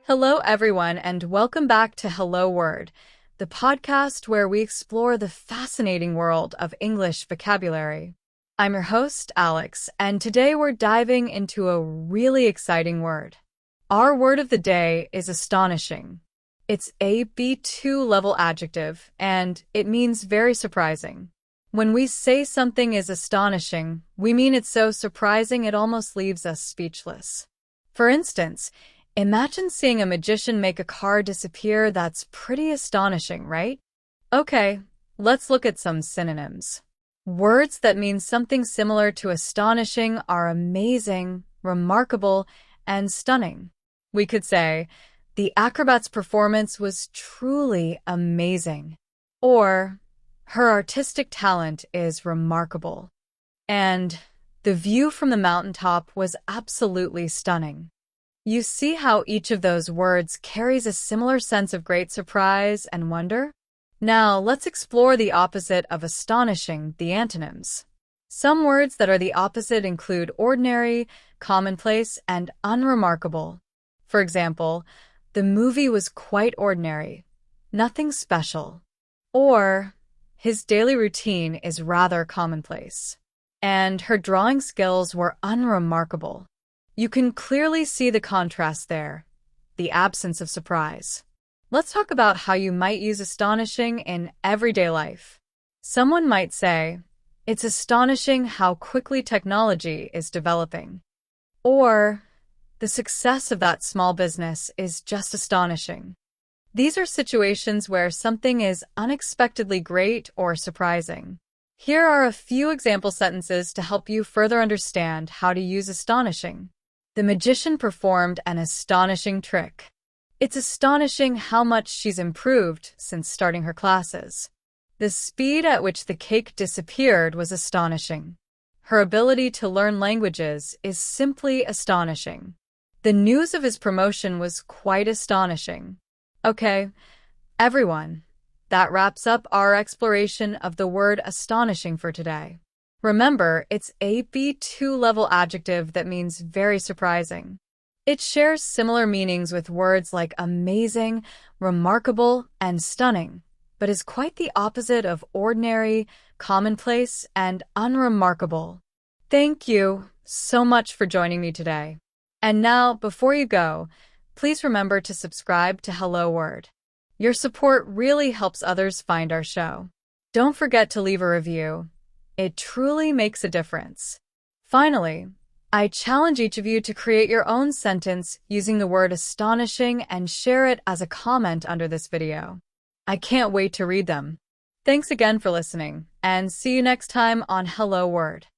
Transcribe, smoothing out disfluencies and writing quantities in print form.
Hello, everyone, and welcome back to Hello Word, the podcast where we explore the fascinating world of English vocabulary. I'm your host, Alex, and today we're diving into a really exciting word. Our word of the day is astonishing. It's a B2 level adjective, and it means very surprising. When we say something is astonishing, we mean it's so surprising it almost leaves us speechless. For instance, imagine seeing a magician make a car disappear. That's pretty astonishing, right? Okay, let's look at some synonyms. Words that mean something similar to astonishing are amazing, remarkable, and stunning. We could say, the acrobat's performance was truly amazing. Or, her artistic talent is remarkable. And, the view from the mountaintop was absolutely stunning. You see how each of those words carries a similar sense of great surprise and wonder? Now, let's explore the opposite of astonishing, the antonyms. Some words that are the opposite include ordinary, commonplace, and unremarkable. For example, the movie was quite ordinary, nothing special. Or, his daily routine is rather commonplace. And her drawing skills were unremarkable. You can clearly see the contrast there, the absence of surprise. Let's talk about how you might use astonishing in everyday life. Someone might say, "It's astonishing how quickly technology is developing." Or, "The success of that small business is just astonishing." These are situations where something is unexpectedly great or surprising. Here are a few example sentences to help you further understand how to use astonishing. The magician performed an astonishing trick. It's astonishing how much she's improved since starting her classes. The speed at which the cake disappeared was astonishing. Her ability to learn languages is simply astonishing. The news of his promotion was quite astonishing. Okay, everyone, that wraps up our exploration of the word astonishing for today. Remember, it's a B2 level adjective that means very surprising. It shares similar meanings with words like amazing, remarkable, and stunning, but is quite the opposite of ordinary, commonplace, and unremarkable. Thank you so much for joining me today. And now, before you go, please remember to subscribe to Hello Word. Your support really helps others find our show. Don't forget to leave a review. It truly makes a difference. Finally, I challenge each of you to create your own sentence using the word astonishing and share it as a comment under this video. I can't wait to read them. Thanks again for listening, and see you next time on Hello Word.